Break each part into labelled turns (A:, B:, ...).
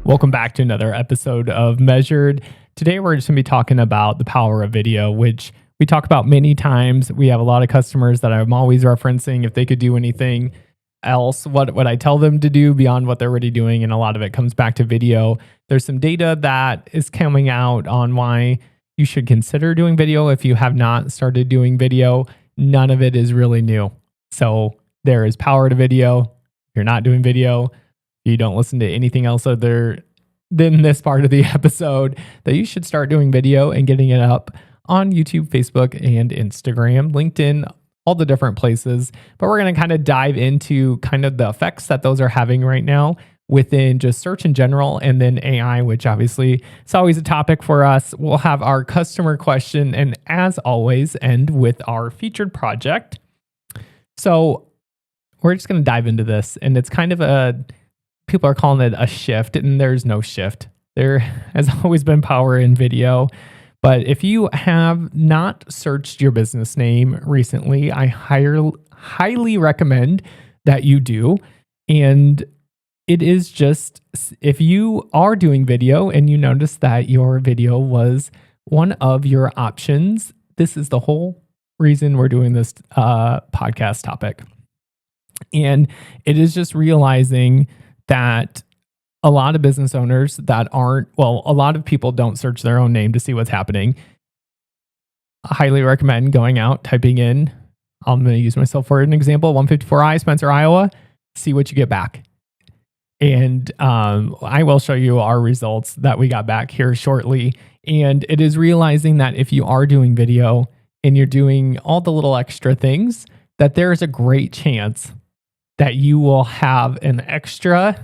A: Welcome back to another episode of Measured. Today we're just going to be talking about the power of video, which we talk about many times. We have a lot of customers that I'm always referencing if they could do anything else, what would I tell them to do beyond what they're already doing, and a lot of it comes back to video. There's some data that is coming out on why you should consider doing video if you have not started doing video. None of it is really new. So there is power to video. If you're not doing video, you don't listen to anything else other than this part of the episode, that you should start doing video and getting it up on YouTube, Facebook, and Instagram, LinkedIn, all the different places. But we're going to kind of dive into kind of the effects that those are having right now within just search in general, and then AI, which obviously is always a topic for us. We'll have our customer question, and as always, end with our featured project. So we're just going to dive into this, and it's kind of people are calling it a shift, and there's no shift. There has always been power in video. But if you have not searched your business name recently, I highly recommend that you do. And it is just, if you are doing video and you notice that your video was one of your options, this is the whole reason we're doing this podcast topic. And it is just realizing that a lot of business owners that aren't, well, a lot of people don't search their own name to see what's happening. I highly recommend going out, typing in, I'm going to use myself for an example, 154I, Spencer, Iowa, see what you get back. And I will show you our results that we got back here shortly. And it is realizing that if you are doing video and you're doing all the little extra things, that there is a great chance that you will have an extra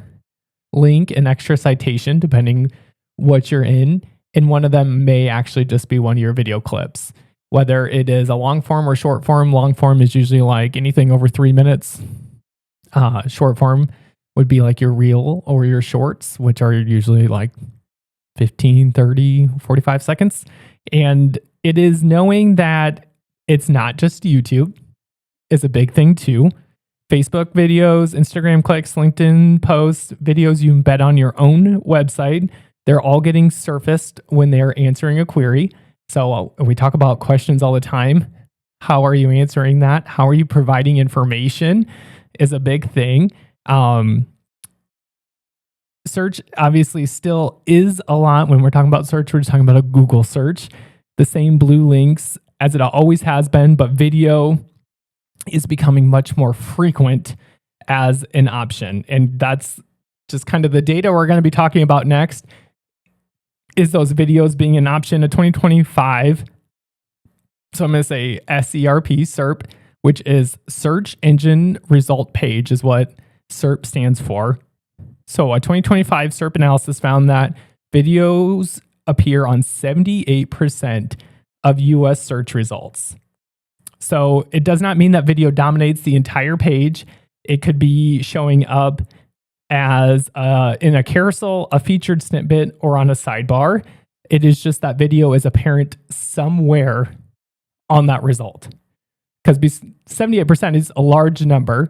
A: link, an extra citation, depending what you're in. And one of them may actually just be one of your video clips, whether it is a long form or short form. Long form is usually like anything over 3 minutes. Short form would be like your reel or your shorts, which are usually like 15, 30, 45 seconds. And it is knowing that it's not just YouTube is a big thing too. Facebook videos, Instagram clicks, LinkedIn posts, videos you embed on your own website, they're all getting surfaced when they're answering a query. So we talk about questions all the time. How are you answering that? How are you providing information is a big thing. Search obviously still is a lot. When we're talking about search, we're just talking about a Google search. The same blue links as it always has been, but video is becoming much more frequent as an option. And that's just kind of the data we're going to be talking about next, is those videos being an option in 2025. So I'm going to say SERP, which is Search Engine Result Page, is what SERP stands for. So a 2025 SERP analysis found that videos appear on 78% of US search results. So it does not mean that video dominates the entire page. It could be showing up as in a carousel, a featured snippet, or on a sidebar. It is just that video is apparent somewhere on that result. Because 78% is a large number.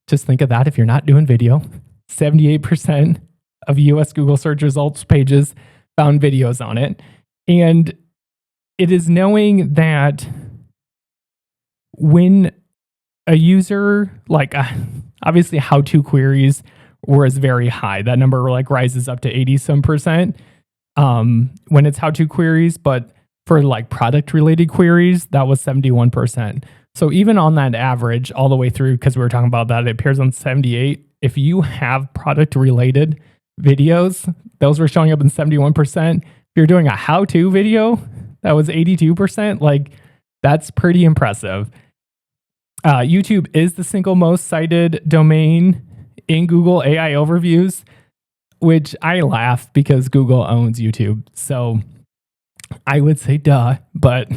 A: Just think of that if you're not doing video. 78% of US Google search results pages found videos on it. And it is knowing that when a user, obviously how-to queries was very high. That number rises up to 80% when it's how-to queries, but for product-related queries, that was 71%. So even on that average, all the way through, because we were talking about that, it appears on 78. If you have product-related videos, those were showing up in 71%. If you're doing a how-to video, that was 82%. That's pretty impressive. YouTube is the single most cited domain in Google AI overviews, which I laugh because Google owns YouTube. So I would say duh, but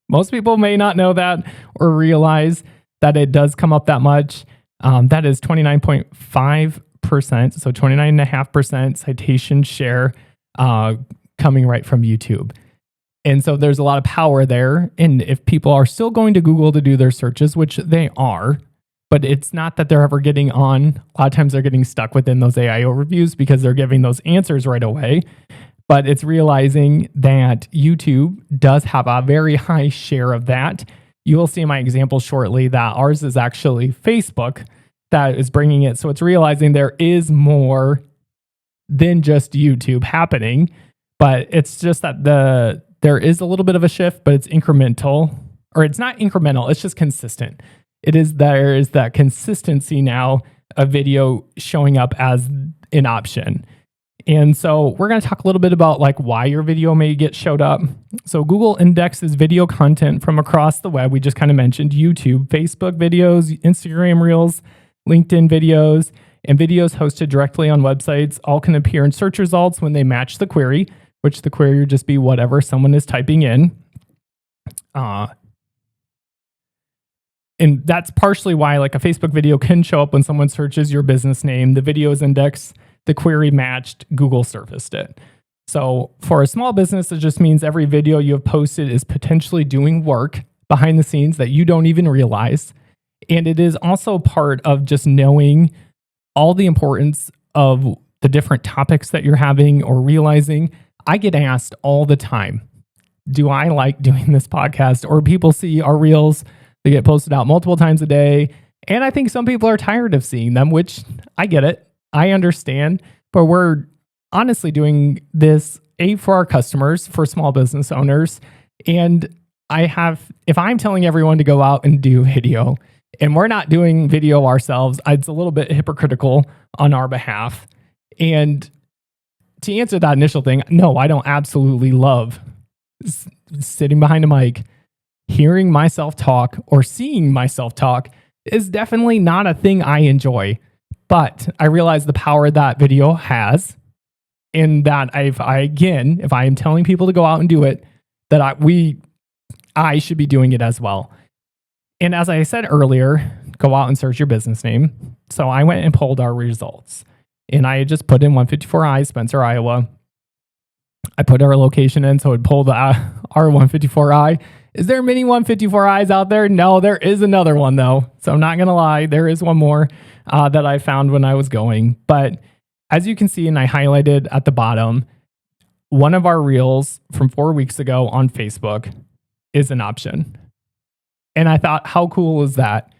A: most people may not know that or realize that it does come up that much. That is 29.5%, so 29.5% citation share coming right from YouTube. And so there's a lot of power there. And if people are still going to Google to do their searches, which they are, but it's not that they're ever getting on. A lot of times they're getting stuck within those AI overviews because they're giving those answers right away. But it's realizing that YouTube does have a very high share of that. You will see in my example shortly that ours is actually Facebook that is bringing it. So it's realizing there is more than just YouTube happening, but it's just that there is a little bit of a shift, but it's incremental, or it's not incremental, it's just consistent. There is that consistency now of video showing up as an option. And so we're going to talk a little bit about like why your video may get showed up. So Google indexes video content from across the web. We just kind of mentioned YouTube, Facebook videos, Instagram Reels, LinkedIn videos, and videos hosted directly on websites all can appear in search results when they match the query, which the query would just be whatever someone is typing in. And that's partially why like a Facebook video can show up when someone searches your business name. The video is indexed, the query matched, Google surfaced it. So for a small business, it just means every video you have posted is potentially doing work behind the scenes that you don't even realize. And it is also part of just knowing all the importance of the different topics that you're having or realizing. I get asked all the time, do I like doing this podcast? Or people see our reels, they get posted out multiple times a day. And I think some people are tired of seeing them, which I get it. I understand. But we're honestly doing this for our customers, for small business owners. And if I'm telling everyone to go out and do video, and we're not doing video ourselves, it's a little bit hypocritical on our behalf. And to answer that initial thing, no, I don't absolutely love sitting behind a mic, hearing myself talk or seeing myself talk is definitely not a thing I enjoy. But I realize the power that video has, and that if I am telling people to go out and do it, that I should be doing it as well. And as I said earlier, go out and search your business name. So I went and pulled our results, and I had just put in 154I, Spencer, Iowa. I put our location in, so it pulled our 154I. Is there many 154Is out there? No, there is another one though. So I'm not going to lie. There is one more that I found when I was going. But as you can see, and I highlighted at the bottom, one of our reels from 4 weeks ago on Facebook is an option. And I thought, how cool is that?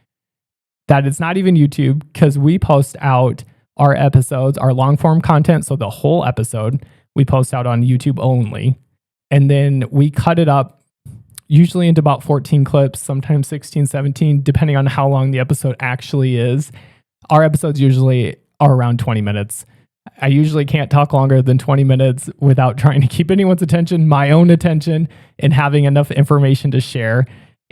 A: That it's not even YouTube, because we post out our episodes, our long form content. So the whole episode we post out on YouTube only. And then we cut it up usually into about 14 clips, sometimes 16, 17, depending on how long the episode actually is. Our episodes usually are around 20 minutes. I usually can't talk longer than 20 minutes without trying to keep anyone's attention, my own attention, and having enough information to share.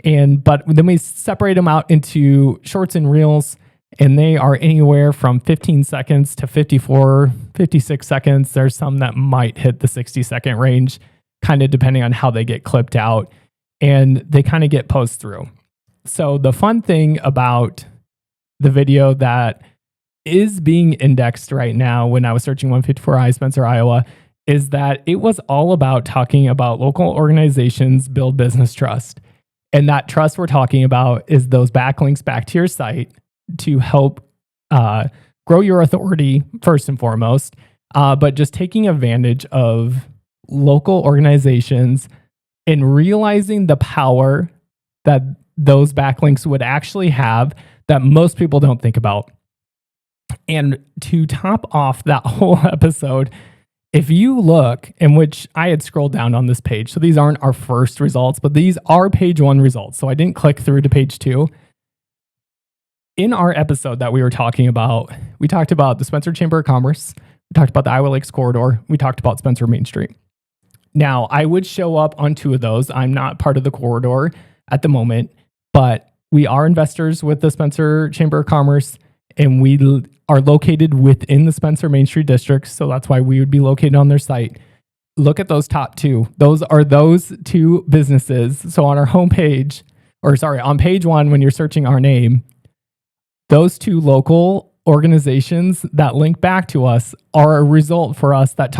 A: But then we separate them out into shorts and reels, and they are anywhere from 15 seconds to 54, 56 seconds. There's some that might hit the 60-second range, kind of depending on how they get clipped out, and they kind of get posted through. So the fun thing about the video that is being indexed right now, when I was searching 154I Spencer, Iowa, is that it was all about talking about local organizations build business trust. And that trust we're talking about is those backlinks back to your site to help grow your authority first and foremost, but just taking advantage of local organizations and realizing the power that those backlinks would actually have that most people don't think about. And to top off that whole episode, if you look, in which I had scrolled down on this page, so these aren't our first results, but these are page 1 results. So I didn't click through to page 2. In our episode that we were talking about, we talked about the Spencer Chamber of Commerce. We talked about the Iowa Lakes Corridor. We talked about Spencer Main Street. Now, I would show up on 2 of those. I'm not part of the corridor at the moment, but we are investors with the Spencer Chamber of Commerce, and we are located within the Spencer Main Street district. So that's why we would be located on their site. Look at those top 2. Those are those 2 businesses. So on our homepage, on page 1, when you're searching our name, those 2 local organizations that link back to us are a result for us that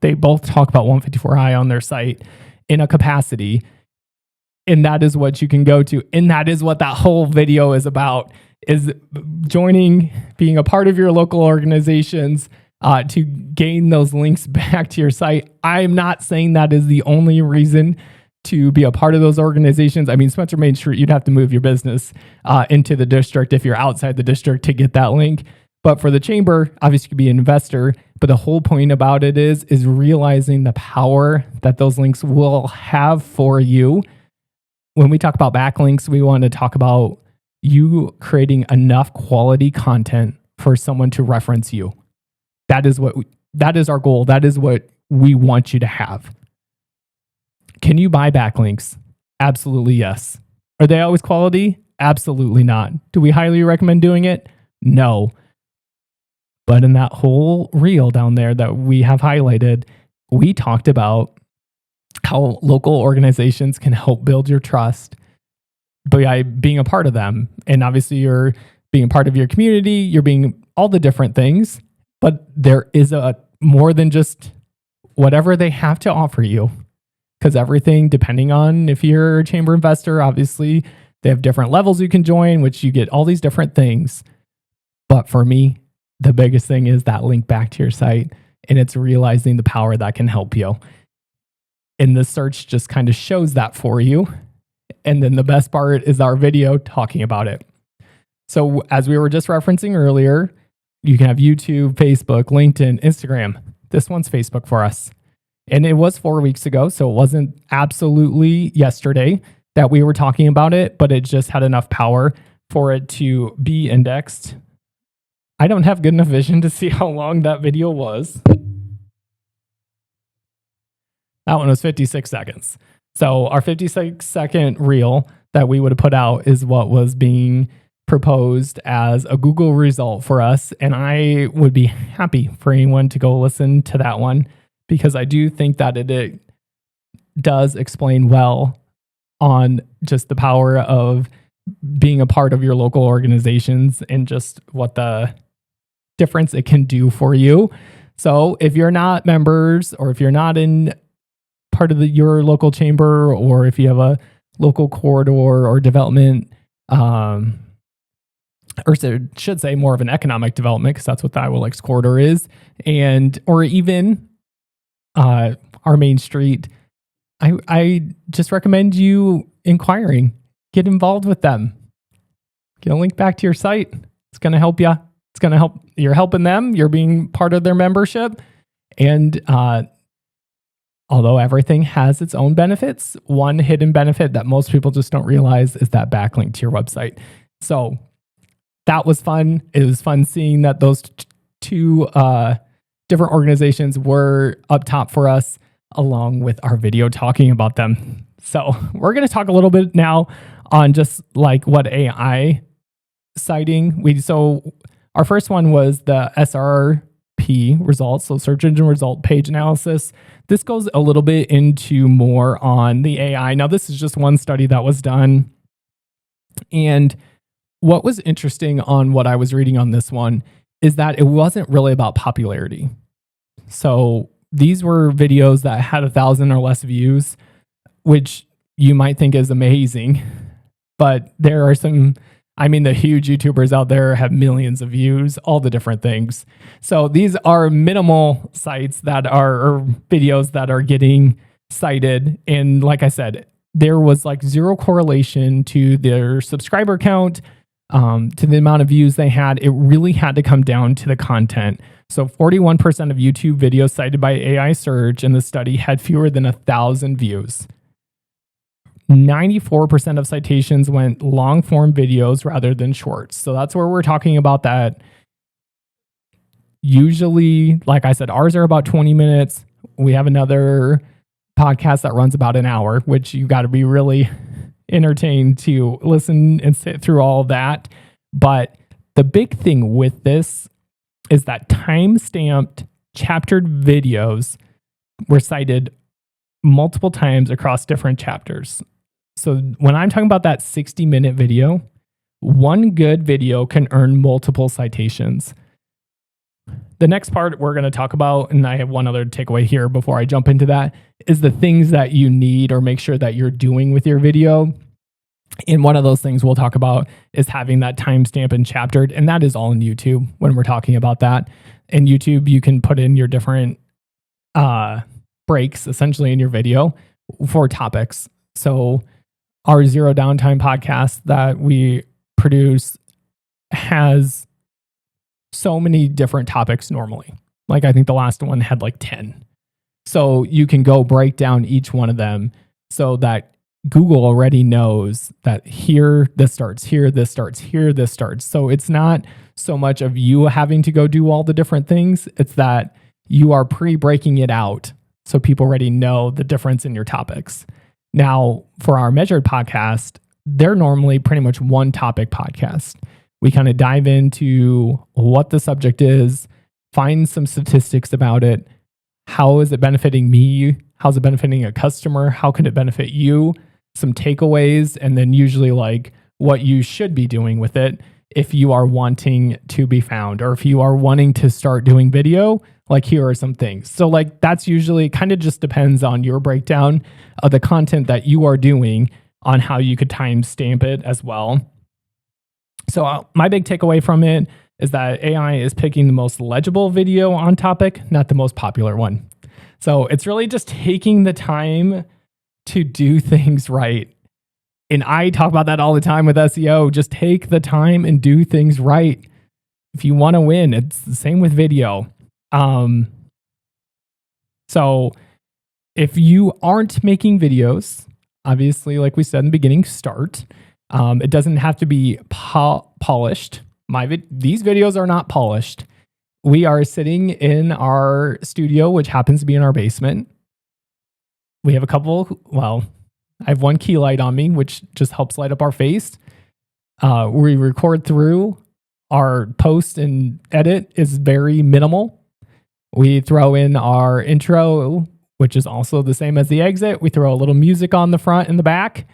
A: they both talk about 154I on their site in a capacity. And that is what you can go to. And that is what that whole video is about, is joining, being a part of your local organizations to gain those links back to your site. I'm not saying that is the only reason to be a part of those organizations. I mean, Spencer Main Street, you'd have to move your business into the district if you're outside the district to get that link. But for the chamber, obviously you could be an investor. But the whole point about it is realizing the power that those links will have for you. When we talk about backlinks, we want to talk about you creating enough quality content for someone to reference you. That is our goal. That is what we want you to have. Can you buy backlinks? Absolutely yes. Are they always quality? Absolutely not. Do we highly recommend doing it? No. But in that whole reel down there that we have highlighted, we talked about how local organizations can help build your trust by being a part of them. And obviously you're being a part of your community, you're being all the different things, but there is a more than just whatever they have to offer you. Because everything, depending on if you're a chamber investor, obviously they have different levels you can join, which you get all these different things. But for me, the biggest thing is that link back to your site, and it's realizing the power that can help you. And the search just kind of shows that for you. And then the best part is our video talking about it. So as we were just referencing earlier, you can have YouTube, Facebook, LinkedIn, Instagram. This one's Facebook for us. And it was 4 weeks ago, so it wasn't absolutely yesterday that we were talking about it, but it just had enough power for it to be indexed. I don't have good enough vision to see how long that video was. That one was 56 seconds. So our 56-second reel that we would have put out is what was being proposed as a Google result for us. And I would be happy for anyone to go listen to that one, because I do think that it does explain well on just the power of being a part of your local organizations and just what the difference it can do for you. So if you're not members, or if you're not in part of your local chamber, or if you have a local corridor or development, or should say more of an economic development, because that's what the Iowa Lakes corridor is, or even our Main Street, I just recommend you inquiring. Get involved with them. Get a link back to your site. It's going to help you. It's going to help. You're helping them. You're being part of their membership. And although everything has its own benefits, one hidden benefit that most people just don't realize is that backlink to your website. So that was fun. It was fun seeing that those two different organizations were up top for us, along with our video talking about them. So we're going to talk a little bit now on just like what AI citing. So our first one was the SERP results, so search engine result page analysis. This goes a little bit into more on the AI. Now, this is just one study that was done. And what was interesting on what I was reading on this one is that it wasn't really about popularity. So these were videos that had 1,000 or less views, which you might think is amazing. But there are some, the huge YouTubers out there have millions of views, all the different things. So these are minimal sites that are, or videos that are getting cited. And like I said, there was like zero correlation to their subscriber count, to the amount of views they had. It really had to come down to the content. So 41% of YouTube videos cited by AI search in the study had fewer than 1,000 views. 94% of citations went long form videos rather than shorts. So that's where we're talking about that. Usually, like I said, ours are about 20 minutes. We have another podcast that runs about an hour, which you got to be really entertained to listen and sit through all of that. But the big thing with this is that time-stamped, chaptered videos were cited multiple times across different chapters. So when I'm talking about that 60-minute video, one good video can earn multiple citations. the next part we're going to talk about, and I have one other takeaway here before I jump into that, is the things that you need or make sure that you're doing with your video. And one of those things we'll talk about is having that timestamp and chaptered, and that is all in YouTube when we're talking about that. In YouTube, you can put in your different breaks essentially in your video for topics. So our Zero Downtime podcast that we produce has so many different topics normally. Like I think the last one had like 10. So you can go break down each one of them so that Google already knows that here, this starts here, this starts here, this starts. So it's not so much of you having to go do all the different things. It's that you are pre-breaking it out so people already know the difference in your topics. Now, for our Measured podcast, they're normally pretty much one topic podcast. We kind of dive into what the subject is, find some statistics about it. How is it benefiting me? How's it benefiting a customer? How can it benefit you? Some takeaways, and then usually like what you should be doing with it if you are wanting to be found, or if you are wanting to start doing video, like here are some things. So like that's usually kind of just depends on your breakdown of the content that you are doing on how you could timestamp it as well. So my big takeaway from it is that AI is picking the most legible video on topic, not the most popular one. So it's really just taking the time to do things right. And I talk about that all the time with SEO. Just take the time and do things right. If you want to win, it's the same with video. So if you aren't making videos, obviously, like we said in the beginning, start. It doesn't have to be polished. These videos are not polished. We are sitting in our studio, which happens to be in our basement. We have I have one key light on me, which just helps light up our face. We record through. Our post and edit is very minimal. We throw in our intro, which is also the same as the exit. We throw a little music on the front and the back,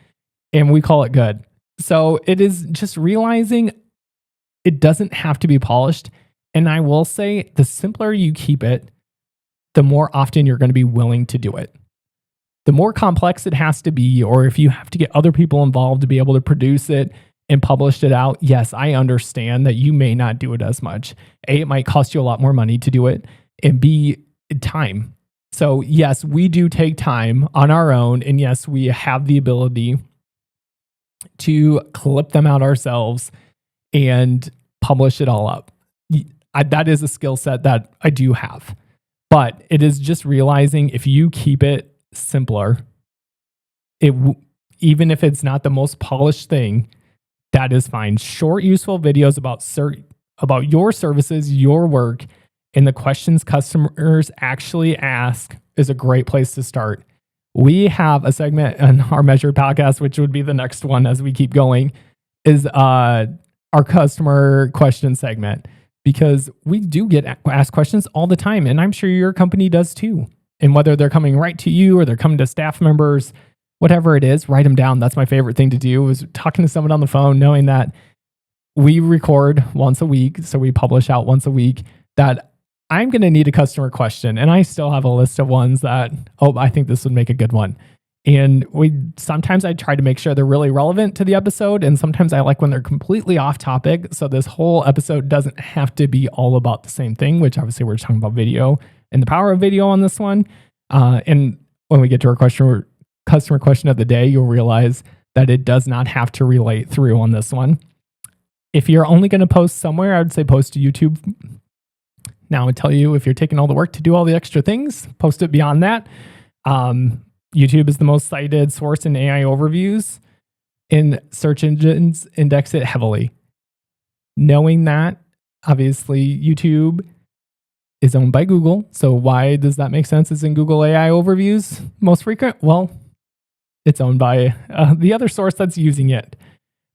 A: and we call it good. So it is just realizing it doesn't have to be polished. And I will say, the simpler you keep it, the more often you're going to be willing to do it. The more complex it has to be, or if you have to get other people involved to be able to produce it and publish it out, yes, I understand that you may not do it as much. A, it might cost you a lot more money to do it, and B, time. So yes, we do take time on our own, and yes, we have the ability to clip them out ourselves and publish it all up. That is a skill set that I do have. But it is just realizing if you keep it simpler, even if it's not the most polished thing, that is fine. Short, useful videos about your services, your work, and the questions customers actually ask is a great place to start. We have a segment in our Measured podcast, which would be the next one as we keep going, is our customer question segment, because we do get asked questions all the time, and I'm sure your company does too. And whether they're coming right to you or they're coming to staff members, whatever it is, write them down. That's my favorite thing to do, is talking to someone on the phone, knowing that we record once a week, so we publish out once a week, that I'm going to need a customer question. And I still have a list of ones that, I think this would make a good one. And sometimes I try to make sure they're really relevant to the episode. And sometimes I like when they're completely off topic. So this whole episode doesn't have to be all about the same thing, which obviously we're talking about video and the power of video on this one. And when we get to our customer question of the day, you'll realize that it does not have to relate through on this one. If you're only going to post somewhere, I would say post to YouTube. Now I would tell you, if you're taking all the work to do all the extra things, post it beyond that. YouTube is the most cited source in AI overviews, and search engines index it heavily. Knowing that, obviously, YouTube is owned by Google. So why does that make sense? It's in Google AI overviews most frequent? Well, it's owned by the other source that's using it.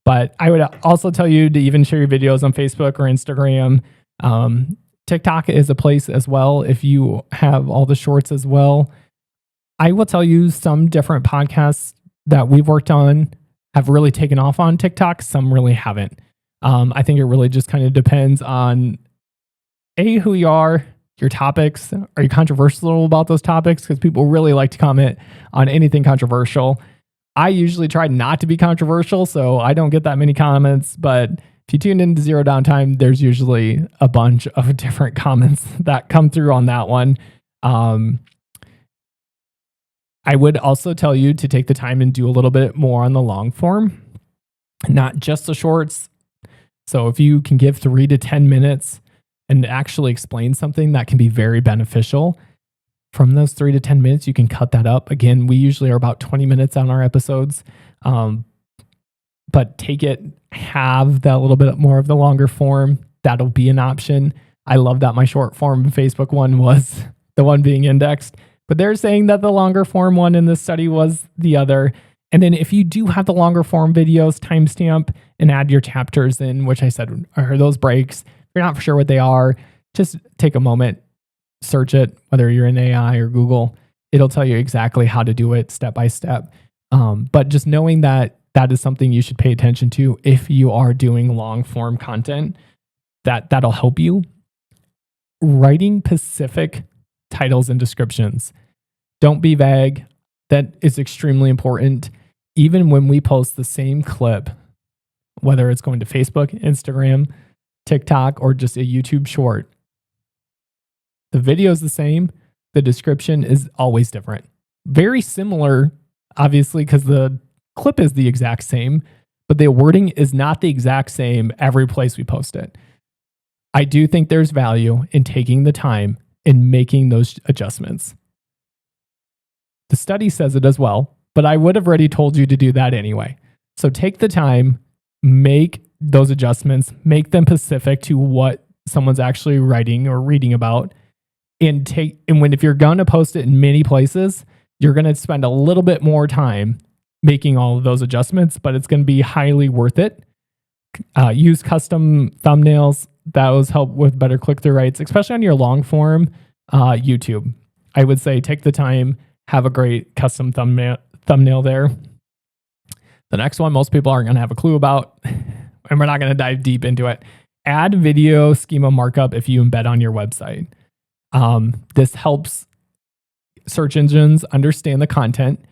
A: But I would also tell you to even share your videos on Facebook or Instagram. TikTok is a place as well if you have all the shorts as well. I will tell you, some different podcasts that we've worked on have really taken off on TikTok. Some really haven't. I think it really just kind of depends on who you are, your topics. Are you controversial about those topics? Because people really like to comment on anything controversial. I usually try not to be controversial, so I don't get that many comments. But if you tune into Zero Downtime, there's usually a bunch of different comments that come through on that one. I would also tell you to take the time and do a little bit more on the long form, not just the shorts. So if you can give 3 to 10 minutes and actually explain something, that can be very beneficial. From those 3 to 10 minutes, you can cut that up. Again, we usually are about 20 minutes on our episodes. But take it, have that little bit more of the longer form. That'll be an option. I love that my short form Facebook one was the one being indexed, but they're saying that the longer form one in this study was the other. And then if you do have the longer form videos, timestamp and add your chapters in, which I said are those breaks. If you're not for sure what they are, just take a moment, search it, whether you're in AI or Google. It'll tell you exactly how to do it step by step. But just knowing that that is something you should pay attention to if you are doing long form content, that'll help you. Writing specific titles and descriptions. Don't be vague. That is extremely important. Even when we post the same clip, whether it's going to Facebook, Instagram, TikTok, or just a YouTube short, the video is the same. The description is always different. Very similar, obviously, because the clip is the exact same, but the wording is not the exact same every place we post it. I do think there's value in taking the time and making those adjustments. The study says it as well, but I would have already told you to do that anyway. So take the time, make those adjustments, make them specific to what someone's actually writing or reading about, and if you're going to post it in many places, you're going to spend a little bit more time making all of those adjustments, but it's going to be highly worth it. Use custom thumbnails. Those help with better click-through rates, especially on your long form YouTube. I would say take the time, have a great custom thumbnail there. The next one most people aren't going to have a clue about, and we're not going to dive deep into it. Add video schema markup if you embed on your website. This helps search engines understand the content.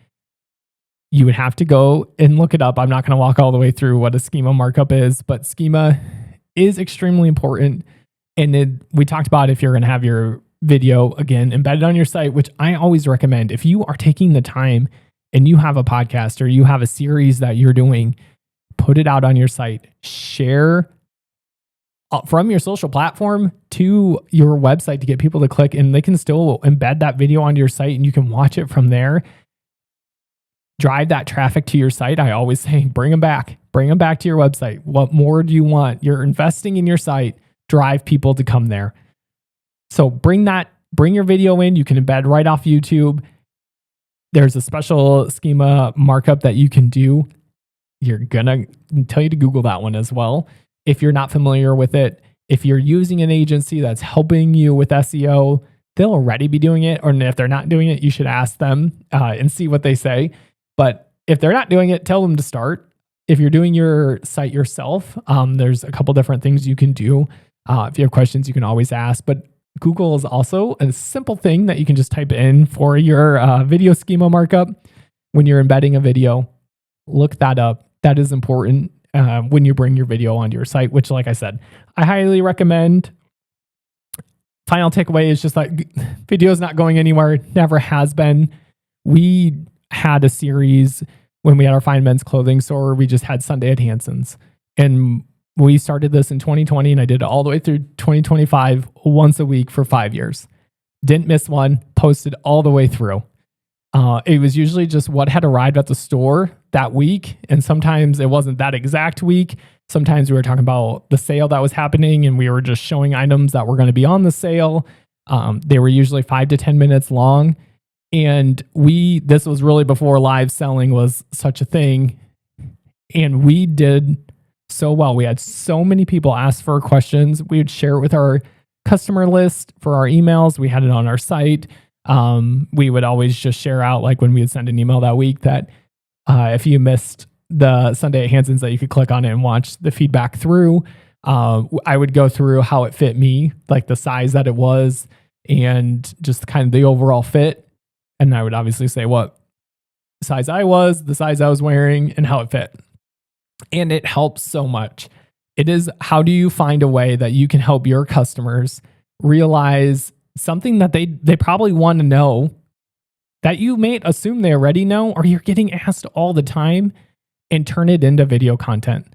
A: You would have to go and look it up. I'm not going to walk all the way through what a schema markup is, but schema is extremely important. And we talked about if you're going to have your video, again, embedded on your site, which I always recommend. If you are taking the time and you have a podcast or you have a series that you're doing, put it out on your site. Share from your social platform to your website to get people to click, and they can still embed that video onto your site and you can watch it from there. Drive that traffic to your site. I always say, bring them back to your website. What more do you want? You're investing in your site. Drive people to come there. So bring your video in. You can embed right off YouTube. There's a special schema markup that you can do. You're gonna tell you to Google that one as well. If you're not familiar with it, if you're using an agency that's helping you with SEO, they'll already be doing it. Or if they're not doing it, you should ask them and see what they say. But if they're not doing it, tell them to start. If you're doing your site yourself, there's a couple different things you can do. If you have questions, you can always ask. But Google is also a simple thing that you can just type in for your video schema markup. When you're embedding a video, look that up. That is important when you bring your video onto your site, which, like I said, I highly recommend. Final takeaway is just like video is not going anywhere. Never has been. We had a series when we had our fine men's clothing store. We just had Sunday at Hanson's, and we started this in 2020, and I did it all the way through 2025, once a week for 5 years. Didn't miss one. Posted all the way through. It was usually just what had arrived at the store that week, and sometimes it wasn't that exact week. Sometimes we were talking about the sale that was happening, and we were just showing items that were going to be on the sale. They were usually 5 to 10 minutes long. And this was really before live selling was such a thing. And we did so well. We had so many people ask for questions. We would share it with our customer list for our emails. We had it on our site. We would always just share out, like when we would send an email that week, that if you missed the Sunday at Hanson's, that you could click on it and watch the feedback through. I would go through how it fit me, like the size that it was, and just kind of the overall fit. And I would obviously say what size I was, the size I was wearing, and how it fit. And it helps so much. It is, how do you find a way that you can help your customers realize something that they probably want to know, that you may assume they already know, or you're getting asked all the time, and turn it into video content.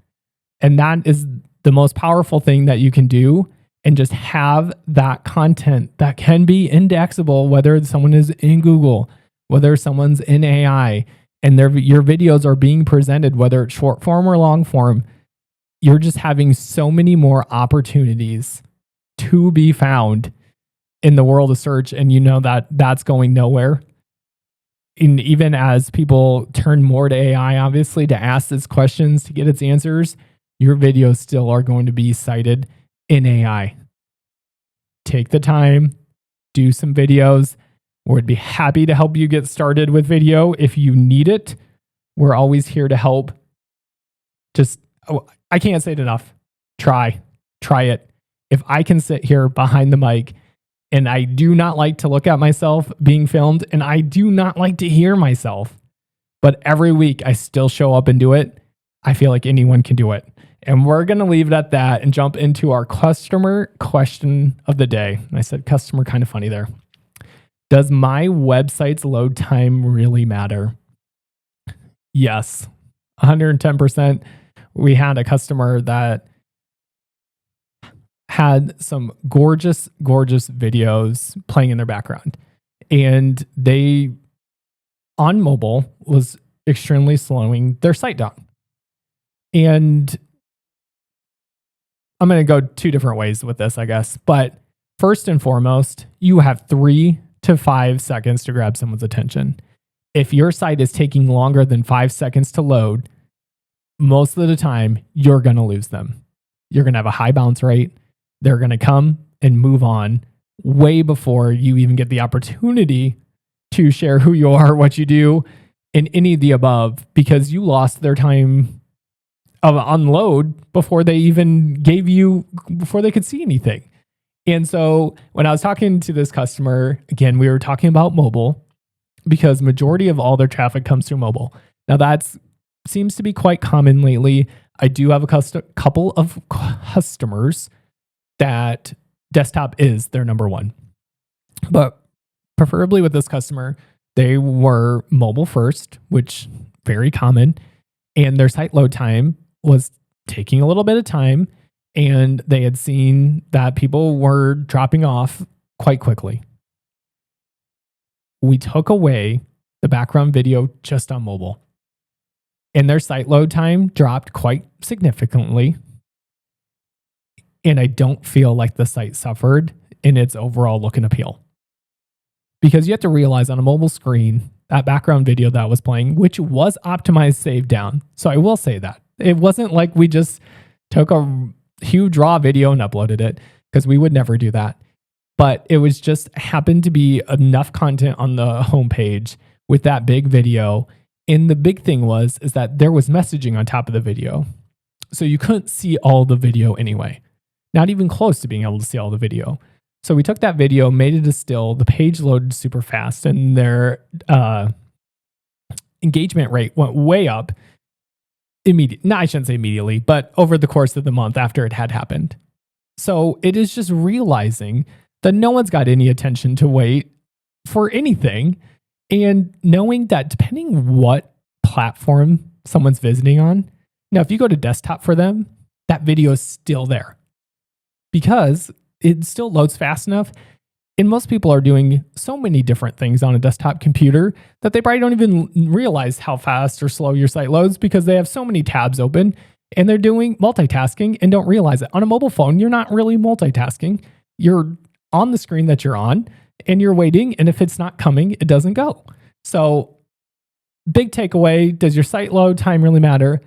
A: And that is the most powerful thing that you can do, and just have that content that can be indexable, whether someone is in Google, whether someone's in AI, and your videos are being presented, whether it's short form or long form. You're just having so many more opportunities to be found in the world of search, and you know that that's going nowhere. And even as people turn more to AI, obviously, to ask its questions, to get its answers, your videos still are going to be cited in AI. Take the time, do some videos. We'd be happy to help you get started with video if you need it. We're always here to help. I can't say it enough. Try it. If I can sit here behind the mic, and I do not like to look at myself being filmed, and I do not like to hear myself, but every week I still show up and do it, I feel like anyone can do it. And we're going to leave it at that and jump into our customer question of the day. I said customer, kind of funny there. Does my website's load time really matter? Yes, 110%. We had a customer that had some gorgeous, gorgeous videos playing in their background. And they, on mobile, was extremely slowing their site down. And I'm going to go two different ways with this, I guess. But first and foremost, you have 3 to 5 seconds to grab someone's attention. If your site is taking longer than 5 seconds to load, most of the time, you're going to lose them. You're going to have a high bounce rate. They're going to come and move on way before you even get the opportunity to share who you are, what you do, and any of the above, because you lost their time of unload before they even before they could see anything. And so when I was talking to this customer, again, we were talking about mobile, because majority of all their traffic comes through mobile. Now that seems to be quite common lately. I do have a couple of customers that desktop is their number one. But preferably with this customer, they were mobile first, which very common, and their site load time was taking a little bit of time, and they had seen that people were dropping off quite quickly. We took away the background video just on mobile, and their site load time dropped quite significantly. And I don't feel like the site suffered in its overall look and appeal. Because you have to realize on a mobile screen, that background video that was playing, which was optimized, saved down. So I will say that. It wasn't like we just took a huge raw video and uploaded it, because we would never do that. But it was just happened to be enough content on the homepage with that big video. And the big thing is that there was messaging on top of the video. So you couldn't see all the video anyway. Not even close to being able to see all the video. So we took that video, made it a still, the page loaded super fast, and their engagement rate went way up immediately. No, I shouldn't say immediately, but over the course of the month after it had happened. So it is just realizing that no one's got any attention to wait for anything, and knowing that depending what platform someone's visiting on, now if you go to desktop for them, that video is still there, because it still loads fast enough. And most people are doing so many different things on a desktop computer that they probably don't even realize how fast or slow your site loads, because they have so many tabs open and they're doing multitasking and don't realize it. On a mobile phone, you're not really multitasking. You're on the screen that you're on and you're waiting. And if it's not coming, it doesn't go. So big takeaway, does your site load time really matter?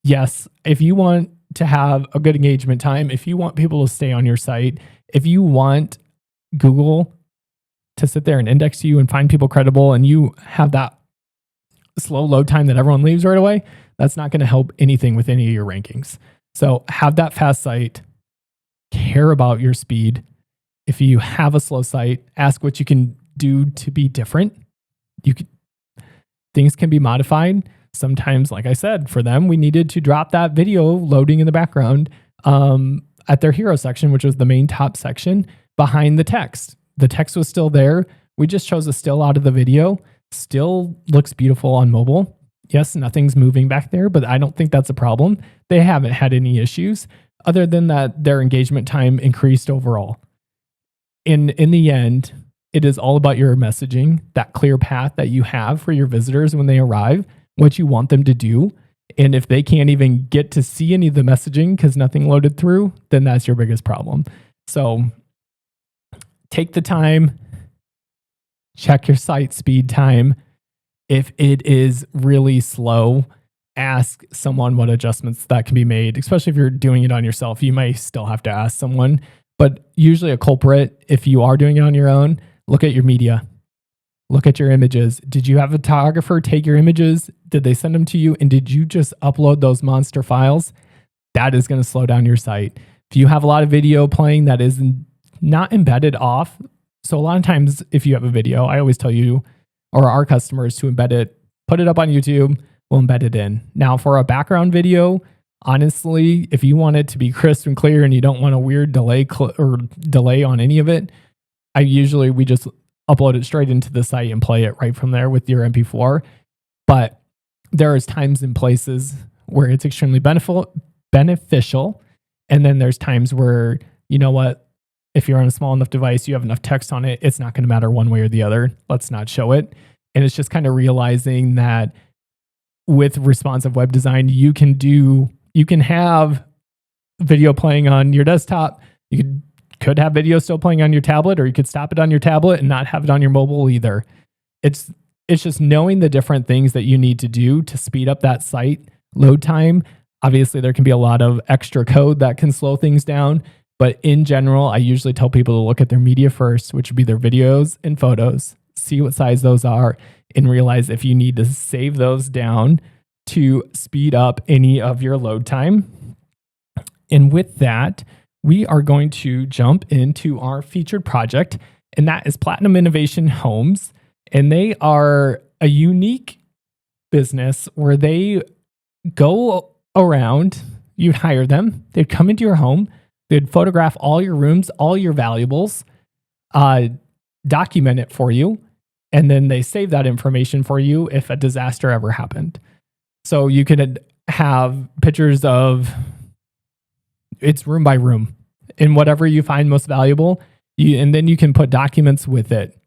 A: Yes. If you want to have a good engagement time, if you want people to stay on your site, if you want Google to sit there and index you and find people credible, and you have that slow load time that everyone leaves right away, that's not going to help anything with any of your rankings. So have that fast site, care about your speed. If you have a slow site, ask what you can do to be different. Things can be modified. Sometimes, like I said, for them, we needed to drop that video loading in the background at their hero section, which was the main top section behind the text. The text was still there. We just chose a still out of the video. Still looks beautiful on mobile. Yes, nothing's moving back there, but I don't think that's a problem. They haven't had any issues other than that their engagement time increased overall. In the end, it is all about your messaging, that clear path that you have for your visitors when they arrive, what you want them to do. And if they can't even get to see any of the messaging because nothing loaded through, then that's your biggest problem. So take the time, check your site speed time. If it is really slow, ask someone what adjustments that can be made, especially if you're doing it on yourself. You may still have to ask someone, but usually a culprit, if you are doing it on your own, look at your media. Look at your images. Did you have a photographer take your images? Did they send them to you? And did you just upload those monster files? That is going to slow down your site. If you have a lot of video playing that is not embedded off, so a lot of times if you have a video, I always tell you or our customers to embed it, put it up on YouTube, we'll embed it in. Now for a background video, honestly, if you want it to be crisp and clear and you don't want a weird delay on any of it, we just upload it straight into the site and play it right from there with your MP4. But there is times and places where it's extremely beneficial. And then there's times where, you know what, if you're on a small enough device, you have enough text on it, it's not going to matter one way or the other. Let's not show it. And it's just kind of realizing that with responsive web design, you can have video playing on your desktop. You could have video still playing on your tablet, or you could stop it on your tablet and not have it on your mobile either. It's just knowing the different things that you need to do to speed up that site load time. Obviously, there can be a lot of extra code that can slow things down. But in general, I usually tell people to look at their media first, which would be their videos and photos, see what size those are, and realize if you need to save those down to speed up any of your load time. And with that, we are going to jump into our featured project, and that is Platinum Innovation Homes. And they are a unique business where they go around, you'd hire them, they'd come into your home, they'd photograph all your rooms, all your valuables, document it for you, and then they save that information for you if a disaster ever happened. So you could have pictures of it's room by room and whatever you find most valuable, and then you can put documents with it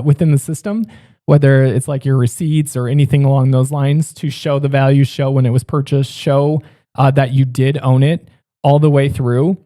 A: within the system, whether it's like your receipts or anything along those lines to show the value, show when it was purchased, show that you did own it all the way through.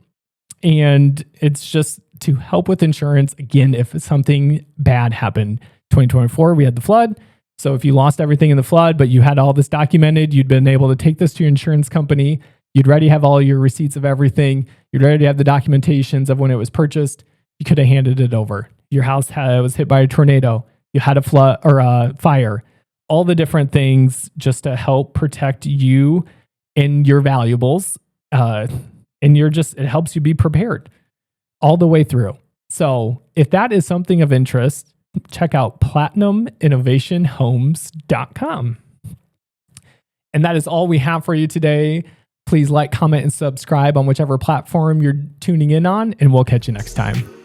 A: And it's just to help with insurance. Again, if something bad happened, 2024, we had the flood. So if you lost everything in the flood, but you had all this documented, you'd been able to take this to your insurance company. You'd already have all your receipts of everything. You'd already have the documentations of when it was purchased. You could have handed it over. Your house was hit by a tornado. You had a flood or a fire. All the different things just to help protect you and your valuables. And it helps you be prepared all the way through. So if that is something of interest, check out platinuminnovationhomes.com. And that is all we have for you today. Please like, comment, and subscribe on whichever platform you're tuning in on, and we'll catch you next time.